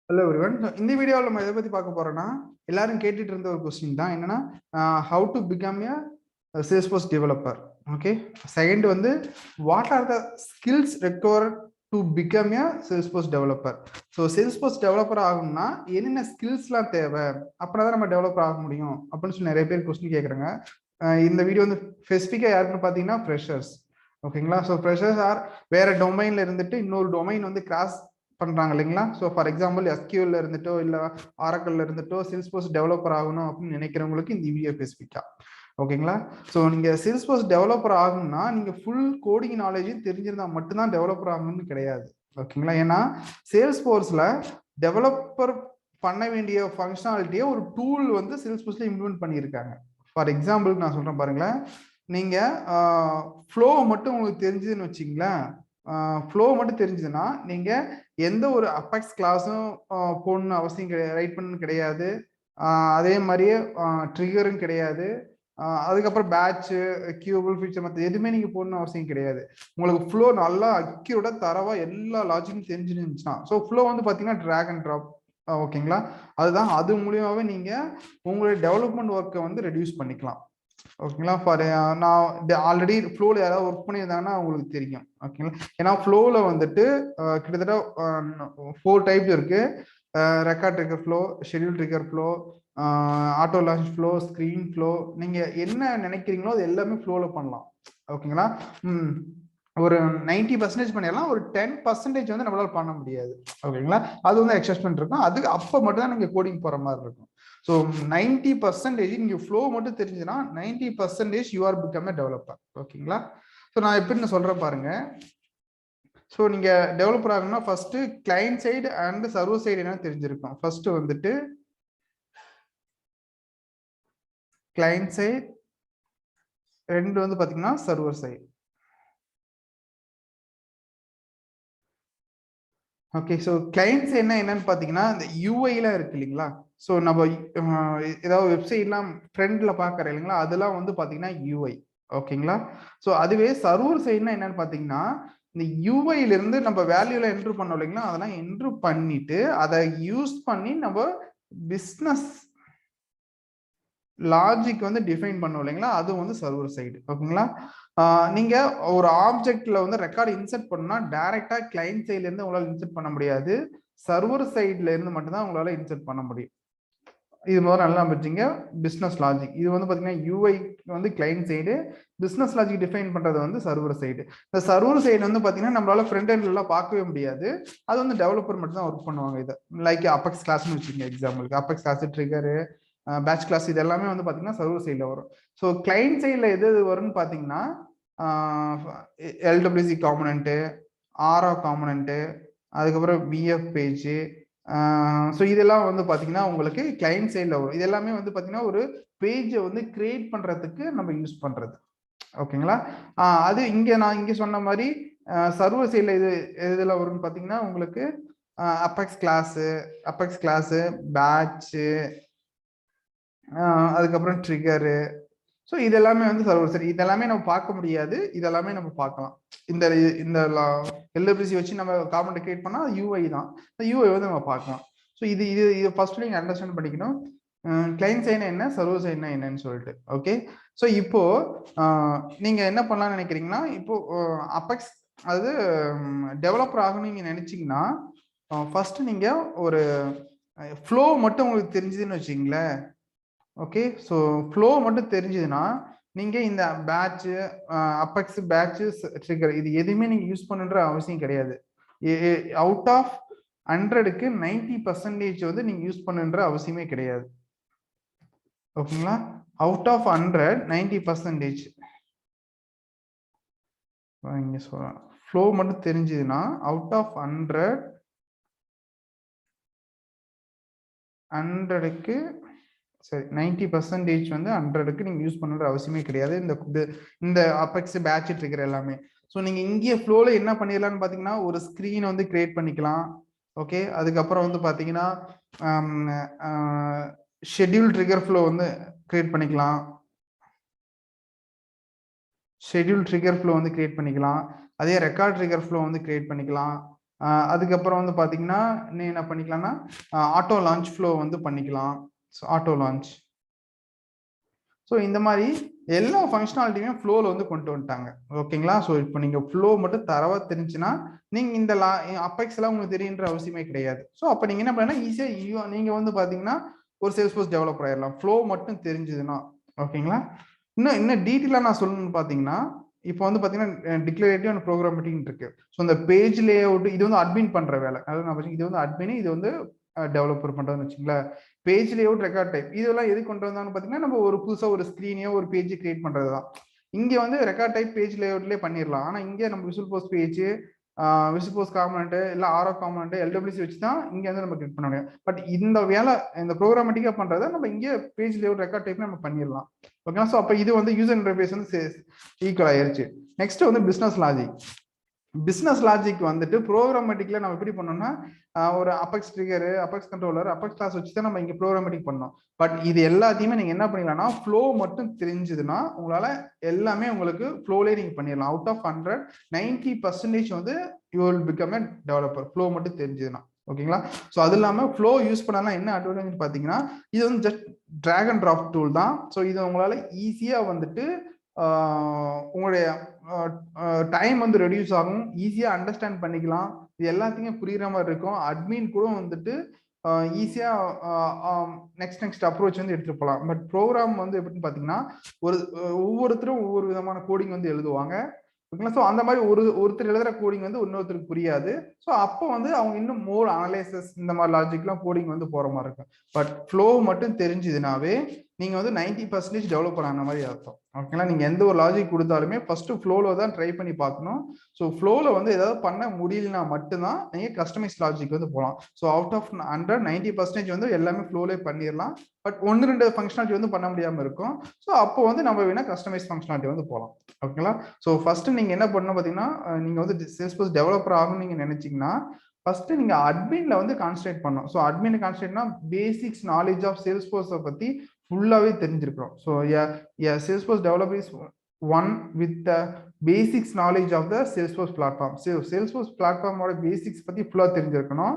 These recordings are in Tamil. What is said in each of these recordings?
Hello everyone. இந்த வீடியோவில் நம்ம எதை பற்றி பார்க்க போறோம்னா, எல்லாரும் கேட்டுட்டு இருந்த ஒரு கொஸ்டின் தான். என்னன்னா, how to become a Salesforce developer. Okay. Second வந்து, what are the skills required to become a Salesforce developer. So Salesforce developer ஆகணும்னா என்னென்ன ஸ்கில்ஸ்லாம் தேவை, அப்படின்னா தான் நம்ம டெவலப்பர் ஆக முடியும் அப்படின்னு சொல்லி நிறைய பேர் கொஸ்டின் கேட்குறாங்க. இந்த வீடியோ வந்து ஸ்பெசிஃபிக்காக யாருக்குன்னு பார்த்தீங்கன்னா ஃப்ரெஷர்ஸ். ஓகேங்களா. ஸோ ஃப்ரெஷர்ஸ் ஆர் வேற டொமைன்ல இருந்துட்டு இன்னொரு டொமைன் வந்து கிராஸ் பண்றாங்க இல்லைங்களா. ஸோ ஃபார் எக்ஸாம்பிள் எஸ்கியூல இருந்துட்டோ இல்லை ஆரக்கல்ல இருந்துட்டோ Salesforce டெவலப்பர் ஆகணும் அப்படின்னு நினைக்கிறவங்களுக்கு இந்த வீடியோ ஸ்பெசிஃபிக்கா. ஓகேங்களா. ஸோ நீங்க Salesforce டெவலப்பர் ஆகணும்னா நீங்க ஃபுல் கோடிங் நாலேஜும் தெரிஞ்சிருந்தா மட்டும்தான் டெவலப்பர் ஆகணும்னு கிடையாது. ஓகேங்களா. ஏன்னா Salesforceல டெவலப்பர் பண்ண வேண்டிய ஃபங்க்ஷனாலிட்டியை ஒரு டூல் வந்து Salesforceல இம்ப்ளிமெண்ட் பண்ணியிருக்காங்க. ஃபார் எக்ஸாம்பிள் நான் சொல்றேன் பாருங்களேன். நீங்க ஃப்ளோ மட்டும் உங்களுக்கு தெரிஞ்சதுன்னு வச்சுங்களேன். ஃப்ளோ மட்டும் தெரிஞ்சதுன்னா நீங்க எந்த ஒரு அபெக்ஸ் கிளாஸும் போடணும்னு அவசியம் கிடையாது, ரைட் பண்ணணும் கிடையாது. அதே மாதிரியே ட்ரிகரும் கிடையாது. அதுக்கப்புறம் பேட்சு, கியூபிள் ஃபீச்சர் மற்ற எதுவுமே நீங்க போடணும் அவசியம் கிடையாது. உங்களுக்கு ஃப்ளோ நல்லா அக்யூரேட்டா தரவா எல்லா லாஜிக்கும் தெரிஞ்சிருந்துச்சுன்னா, ஸோ ஃப்ளோ வந்து பார்த்தீங்கன்னா ட்ராக் அண்ட் ட்ராப். ஓகேங்களா. அதுதான், அது மூலியமாவே நீங்க உங்களுடைய டெவலப்மெண்ட் ஒர்க்கை வந்து ரெடியூஸ் பண்ணிக்கலாம். ஓகேங்களா. ஃபார் நான் ஆல்ரெடி ஃப்ளோவில் யாராவது ஒர்க் பண்ணியிருந்தாங்கன்னா அவங்களுக்கு தெரியும். ஓகேங்களா. ஏன்னா ஃப்ளோவில் வந்துட்டு கிட்டத்தட்ட 4 டைப்ஸ் இருக்கு. Record trigger flow, schedule trigger flow, auto launch flow, screen flow. நீங்கள் என்ன நினைக்கிறீங்களோ அது எல்லாமே ஃப்ளோவில் பண்ணலாம். ஓகேங்களா. ஒரு 90% பண்ணிடலாம். ஒரு 10% வந்து நம்மளால பண்ண முடியாது. ஓகேங்களா. அது வந்து எக்ஸப்ஷன் இருக்கும். அது அப்போ மட்டும் தான் நீங்கள் கோடிங் போகிற மாதிரி இருக்கும். ஸோ 90% நீங்க ஃப்ளோ மட்டும் தெரிஞ்சுன்னா 90% you are become a developer. ஓகேங்களா. ஸோ நான் எப்படின்னு சொல்றேன் பாருங்க. ஸோ நீங்க டெவலப்பர் ஆகணும்னா first client side and server side என்ன தெரிஞ்சிருக்கும். ஃபர்ஸ்ட் வந்துட்டு கிளைண்ட் சைடு, ரெண்டு வந்து பாத்தீங்கன்னா server side. Okay. So clients என்னன்னு பார்த்தீங்கன்னா இந்த யூஐலாம் இருக்கு இல்லைங்களா. ஸோ நம்ம ஏதாவது வெப்சைட்லாம் ஃப்ரண்ட்ல பார்க்குற இல்லைங்களா, அதெல்லாம் வந்து பார்த்தீங்கன்னா யூஐ. ஓகேங்களா. ஸோ அதுவே சர்வர் சைடுனா என்னன்னு பார்த்தீங்கன்னா, இந்த யூஐலேருந்து நம்ம வேல்யூல என்ட்ரு பண்ணோம் இல்லைங்களா, அதெல்லாம் என்ட்ரு பண்ணிட்டு அதை யூஸ் பண்ணி நம்ம பிஸ்னஸ் லாஜிக் வந்து டிஃபைன் பண்ணும் இல்லைங்களா, அது வந்து சர்வர் சைடு. ஓகேங்களா. நீங்க ஒரு ஆப்ஜெக்ட்ல வந்து ரெக்கார்டு இன்சர்ட் பண்ணா டைரக்டா கிளைண்ட் சைட்ல இருந்து உங்களால இன்சர்ட் பண்ண முடியாது. சர்வர் சைட்ல இருந்து மட்டும்தான் உங்களால இன்சர்ட் பண்ண முடியும். இது முதல்ல நல்லா பற்றிங்க. பிசினஸ் லாஜிக் இது வந்து பாத்தீங்கன்னா யூஐ வந்து client side, business logic define பண்றது வந்து சர்வர் சைடு. இந்த சர்வர் சைடு வந்து பாத்தீங்கன்னா நம்மளால ஃப்ரண்ட் எண்ட்ல எல்லாம் பார்க்கவே முடியாது. அது வந்து டெவலப்பர் மட்டும் தான் ஒர்க் பண்ணுவாங்க. இதை லைக் அபெக்ஸ் கிளாஸ்னு வச்சுக்கோங்க. எக்ஸாம்பிளுக்கு Apex class, trigger, batch class, இது எல்லாமே வந்து பாத்தீங்கன்னா சர்வர் சைட்ல வரும். ஸோ கிளைண்ட் சைட்ல எது வரும்னு பாத்தீங்கன்னா எல்டபிள்யூசி காம்பனன்ட்டு, ஆர்ஆ காம்பனன்ட்டு, அதுக்கப்புறம் விஎஃப் பேஜ். ஸோ இதெல்லாம் வந்து பாத்தீங்கன்னா உங்களுக்கு கிளைண்ட் சைட்ல வரும். இது எல்லாமே வந்து பாத்தீங்கன்னா ஒரு பேஜை வந்து கிரியேட் பண்றதுக்கு நம்ம யூஸ் பண்றது. ஓகேங்களா. அது நான் இங்க சொன்ன மாதிரி சர்வர் சைட்ல இது எதுல வரும்னு பாத்தீங்கன்னா உங்களுக்கு அபெக்ஸ் கிளாஸ், பேட்ச், அதுக்கப்புறம் ட்ரிகரு. ஸோ இதெல்லாமே வந்து சர்வர் சைடு. இதெல்லாமே நம்ம பார்க்க முடியாது, இதெல்லாமே நம்ம பார்க்கலாம். இந்த இந்த எல்டபிள்யூசி வச்சு நம்ம காம்பனன்ட் கிரியேட் பண்ணா யூஐ தான். இந்த யூஐ வந்து நம்ம பார்க்கலாம். ஸோ இது இது இது ஃபர்ஸ்ட் நீங்க அண்டர்ஸ்டாண்ட் பண்ணிக்கணும். கிளைண்ட் சைடு என்ன, சர்வர் சைடு என்னன்னு சொல்லிட்டு. ஓகே. ஸோ இப்போ நீங்க என்ன பண்ணலாம்னு நினைக்கிறீங்கன்னா, இப்போ அபெக்ஸ் அதாவது டெவலப்பர் ஆகணும் நீங்க நினைச்சீங்கன்னா ஃபர்ஸ்ட் நீங்க ஒரு ஃப்ளோ மட்டும் உங்களுக்கு தெரிஞ்சதுன்னு வச்சுங்களேன். ஓகே. ஸோ ஃப்ளோ மட்டும் தெரிஞ்சதுன்னா நீங்க இந்த பேட்ச், அபெக்ஸ், பேட்ச், ட்ரிகர் இது எதுவுமே நீங்க யூஸ் பண்ணுன்ற அவசியம் கிடையாது. அவுட் ஆஃப் 100க்கு 90% வந்து நீங்க யூஸ் பண்ணுன்ற அவசியமே கிடையாது. ஓகேங்களா. அவுட் ஆஃப் 100 90% இங்க சொல்றேன். ஃப்ளோ மட்டும் தெரிஞ்சதுன்னா அவுட் ஆஃப் 100க்கு சரி 90% வந்து 100க்கு நீங்க யூஸ் பண்ணுற அவசியமே கிடையாது. இந்த அபெக்ஸ், பேட்ச், ட்ரிகர் எல்லாமே. ஸோ நீங்க இங்கே ஃப்ளோல என்ன பண்ணிடலாம்னு பாத்தீங்கன்னா ஒரு ஸ்கிரீன் வந்து கிரியேட் பண்ணிக்கலாம். ஓகே. அதுக்கப்புறம் வந்து பாத்தீங்கன்னா ஷெட்யூல் ட்ரிகர் ஃப்ளோ வந்து கிரியேட் பண்ணிக்கலாம். ஷெட்யூல் ட்ரிகர் ஃப்ளோ வந்து கிரியேட் பண்ணிக்கலாம். அதே ரெக்கார்ட் ட்ரிகர் ஃப்ளோ வந்து கிரியேட் பண்ணிக்கலாம். அதுக்கப்புறம் வந்து பார்த்தீங்கன்னா நீ என்ன பண்ணிக்கலாம்னா ஆட்டோ லான்ச் ஃப்ளோ வந்து பண்ணிக்கலாம். So auto launch. ஸோ இந்த மாதிரி எல்லா ஃபங்க்ஷனாலிட்டியுமே ஃப்ளோவில் வந்து கொண்டு வந்துட்டாங்க. ஓகேங்களா? ஸோ இப்போ நீங்கள் ஃப்ளோ மட்டும் தரவா தெரிஞ்சுன்னா நீங்கள் இந்த அப்பெக்ஸ் எல்லாம் உங்களுக்கு தெரியுன்ற அவசியமே கிடையாது. ஸோ அப்போ நீங்கள் என்ன பண்ணலாம், ஈஸியாக நீங்கள் வந்து பார்த்தீங்கன்னா ஒரு சேல்ஸ்ஃபோர்ஸ் டெவலப்பர் ஆயிடலாம் ஃப்ளோ மட்டும் தெரிஞ்சுதுன்னா. ஓகேங்களா? இன்னும் டீட்டெயிலாக நான் சொல்லணும்னு பார்த்தீங்கன்னா இப்போ வந்து பார்த்தீங்கன்னா டிக்ளரேட்டிவ் அண்ட் ப்ரோக்ராமேட்டிக் இருக்கு. ஸோ இந்த பேஜ் லே அவுட் இது வந்து அட்மின் பண்ணுற வேலை. அதாவது நான் இது வந்து அட்மின், இது வந்து டெவலப்பர் பண்ணுறதுன்னு வச்சுங்களேன். பேஜ் லேஅவுட், ரெக்கார்ட் டைப் இதெல்லாம் எது கொண்டு வந்தான்னு பார்த்தீங்கன்னா நம்ம ஒரு புதுசாக ஒரு ஸ்க்ரீனையோ ஒரு பேஜ் கிரியேட் பண்ணுறது தான். இங்கே வந்து ரெக்கார்ட் டைப் பேஜ் லேஅவுட்லேயே பண்ணிடலாம். ஆனால் இங்கே நம்ம விசுவல்ஃபோர்ஸ் பேஜ், விசுவல்ஃபோர்ஸ் காம்பனண்ட் இல்லை ஆரோ காம்பனண்ட் எல்டபிள்யூசி வச்சு தான் இங்கே வந்து நம்ம கிரியேட் பண்ண முடியும். பட் இந்த வேலை இந்த ப்ரோக்ராமேட்டிக்காக பண்ணுறதை நம்ம இங்கே பேஜ் லேஅவுட் ரெக்கார்ட் டைப் நம்ம பண்ணிடலாம். ஓகேங்களா? ஸோ அப்போ இது வந்து யூசர் இன்டர்ஃபேஸ் வந்து ஈக்குவல் ஆயிருச்சு. நெக்ஸ்ட் வந்து பிஸ்னஸ் லாஜிக். பிஸ்னஸ் லாஜிக் வந்துட்டு ப்ரோக்ராமேட்டிக்ல நம்ம எப்படி பண்ணோம்னா ஒரு Apex trigger, Apex controller, Apex class வச்சு தான் நம்ம இங்க ப்ரோக்ராமேட்டிக் பண்ணோம். பட் இது எல்லாத்தையுமே நீங்க என்ன பண்ணிக்கலாம்னா ஃப்ளோ மட்டும் தெரிஞ்சதுன்னா உங்களால எல்லாமே உங்களுக்கு ஃப்ளோலே நீங்க பண்ணிடலாம். அவுட் ஆஃப் 100 90% வந்து you will become a developer flow மட்டும் தெரிஞ்சதுன்னா. ஓகேங்களா? ஸோ அது இல்லாமல் ஃப்ளோ யூஸ் பண்ணலாம் என்ன அட்வான்டேஜ் பார்த்தீங்கன்னா இது வந்து just drag and drop tool தான். ஸோ இது உங்களால ஈஸியாக வந்துட்டு உங்களுடைய டைம் வந்து ரெடியூஸ் ஆகும், ஈஸியா அண்டர்ஸ்டாண்ட் பண்ணிக்கலாம், இது எல்லாத்தையும் புரியுற மாதிரி இருக்கும். அட்மின் கூட வந்துட்டு ஈஸியா நெக்ஸ்ட் அப்ரோச் வந்து எடுத்துட்டு போகலாம். பட் ப்ரோக்ராம் வந்து எப்படின்னு பாத்தீங்கன்னா ஒவ்வொருத்தரும் ஒவ்வொரு விதமான கோடிங் வந்து எழுதுவாங்க. ஸோ அந்த மாதிரி ஒருத்தர் எழுதுற கோடிங் வந்து இன்னொருத்தருக்கு புரியாது. ஸோ அப்போ வந்து அவங்க இன்னும் மோர் அனலைசஸ் இந்த மாதிரி லாஜிக்லாம் கோடிங் வந்து போற மாதிரி இருக்கும். பட் ஃப்ளோ மட்டும் தெரிஞ்சுதுனாவே நீங்க வந்து 90% டெவலப்பர் ஆன மாதிரி அர்த்தம். ஓகேங்களா? நீங்க எந்த ஒரு லாஜிக் கொடுத்தாலுமே ஃபர்ஸ்ட் ஃப்ளோல தான் ட்ரை பண்ணி பார்க்கணும். ஸோ ஃப்ளோல வந்து ஏதாவது பண்ண முடியலனா மட்டும்தான் நீங்க கஸ்டமைஸ் லாஜிக் வந்து போகலாம். ஸோ அவுட் ஆஃப் 100 90% வந்து எல்லாமே ஃப்ளோலே பண்ணிடலாம். பட் 1-2 ஃபங்க்ஷனாலிட்டி வந்து பண்ண முடியாம இருக்கும். ஸோ அப்போ வந்து நம்ம வேணா கஸ்டமைஸ் ஃபங்க்ஷனாலிட்டி வந்து போகலாம். ஓகேங்களா? ஸோ ஃபர்ஸ்ட் நீங்க என்ன பண்ணணும் பார்த்தீங்கன்னா நீங்க வந்து சேல்ஸ்ஃபோர்ஸ் டெவலப்பர் ஆகணும்னு நீங்க நினைச்சீங்கன்னா ஃபர்ஸ்ட் நீங்க அட்மின்ல வந்து கான்சன்ட்ரேட் பண்ணணும். ஸோ அட்மின் கான்சன்ட்ரேட்னா பேசிக்ஸ் நாலேஜ் ஆஃப் சேல்ஸ்ஃபோர்ஸை பத்தி ஃபுல்லாவே தெரிஞ்சிருக்கிறோம். So Salesforce developer is one with the basics knowledge of the Salesforce platform. Salesforce பிளாட்ஃபார்மோட பேசிக்ஸ் பத்தி ஃபுல்லா தெரிஞ்சிருக்கணும்.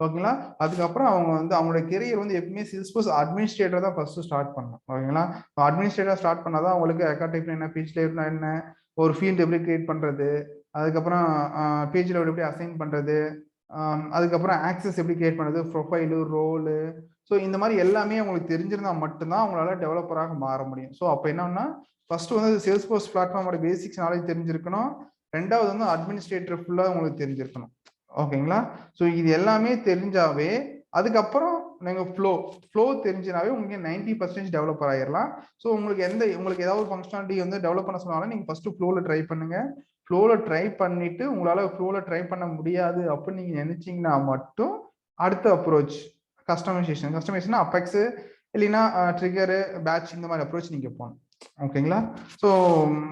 ஓகேங்களா? அதுக்கப்புறம் அவங்க வந்து அவங்களோட கெரியர் வந்து எப்பவுமே சேல்ஸ்ஃபோர்ஸ் அட்மினிஸ்ட்ரேட்டர் தான் ஃபர்ஸ்ட் ஸ்டார்ட் பண்ணணும். ஓகேங்களா? அட்மினிஸ்ட்ரேட்டர் ஸ்டார்ட் பண்ணாதான் அவங்களுக்கு ரெக்கார்ட் டைப்ல என்ன, பேஜ் டைப்ல என்ன, ஒரு ஃபீல்டு எப்படி கிரியேட் பண்றது, அதுக்கப்புறம் பேஜ் லெவல் எப்படி அசைன் பண்றது, அதுக்கப்புறம் ஆக்சஸ் எப்படி கிரியேட் பண்றது, ப்ரொஃபைலு, ரோலு, ஸோ இந்த மாதிரி எல்லாமே உங்களுக்கு தெரிஞ்சிருந்தா மட்டும்தான் அவங்களால டெவலப்பராக மாற முடியும். ஸோ அப்போ என்னன்னா ஃபர்ஸ்ட் வந்து சேல்ஸ்ஃபோர்ஸ் பிளாட்ஃபார்மோட பேசிக்ஸ் நாலேஜ் தெரிஞ்சிருக்கணும். ரெண்டாவது வந்து அட்மினிஸ்ட்ரேட்டர் ஃபுல்லா உங்களுக்கு தெரிஞ்சிருக்கணும். ஓகேங்களா? ஸோ இது எல்லாமே தெரிஞ்சாவே அதுக்கப்புறம் நீங்க ஃப்ளோ தெரிஞ்சினாவே உங்களுக்கு 90% டெவலப்பர் ஆயிடலாம். ஸோ உங்களுக்கு ஏதாவது ஃபங்க்ஷனாலிட்டி வந்து டெவலப் பண்ண சொன்னாலும் நீங்க ஃபர்ஸ்ட் ஃப்ளோல ட்ரை பண்ணுங்க. ஃப்ளோல ட்ரை பண்ணிட்டு உங்களால ஃப்ளோல ட்ரை பண்ண முடியாது அப்படின்னு நீங்க நினைச்சீங்கன்னா மட்டும் அடுத்த அப்ரோச் கஸ்டமைசேஷன் அபெக்ஸ் இல்லைன்னா ட்ரிகரு, பேட்ச் இந்த மாதிரி அப்ரோச் நீங்க போகணும். ஓகேங்களா? ஸோ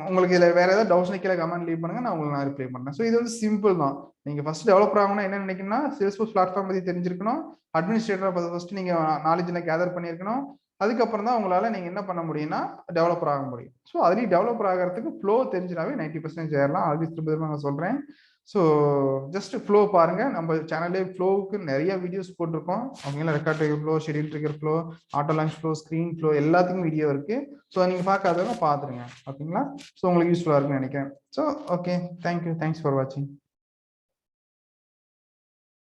உங்களுக்கு இதில் வேற ஏதாவது டவுட்ஸ் கீழே கமெண்ட் லீவ் பண்ணுங்க, நான் உங்களுக்கு ரிப்ளை பண்ணேன். ஸோ இது வந்து சிம்பிள் தான். நீங்க ஃபர்ஸ்ட் டெவலப்பர் ஆகணும்னா என்ன நினைக்கணும்னா சேல்ஸ்ஃபோர்ஸ் பிளாட்ஃபார்ம் பத்தி தெரிஞ்சிருக்கணும், அட்மினிஸ்ட்ரேட்டர் ஃபர்ஸ்ட் நீங்க நாலேஜ் கேதர் பண்ணியிருக்கணும். அதுக்கப்புறம் தான் உங்களால நீங்க என்ன பண்ண முடியும்னா டெவலப்பர் ஆக முடியும். ஸோ அதுலேயும் டெவலப்பர் ஆகிறதுக்கு ஃப்ளோ தெரிஞ்சினாவே 90% ஏறலாம். ஆல்வேஸ் திரும்ப நான் சொல்றேன். ஸோ ஜஸ்ட் ஃப்ளோ பாருங்க. நம்ம சேனல்லே ஃப்ளோவுக்கு நிறைய வீடியோஸ் போட்டிருக்கோம். ஓகேங்களா? Record trigger flow, schedule trigger flow, auto launch flow, screen flow எல்லாத்துக்கும் வீடியோ இருக்கு. ஸோ நீங்க பார்க்காதவங்க பார்த்துருங்க. ஓகேங்களா? ஸோ உங்களுக்கு யூஸ்ஃபுல்லாக இருக்குன்னு நினைக்கிறேன். So okay, thank you, thanks for வாட்சிங்.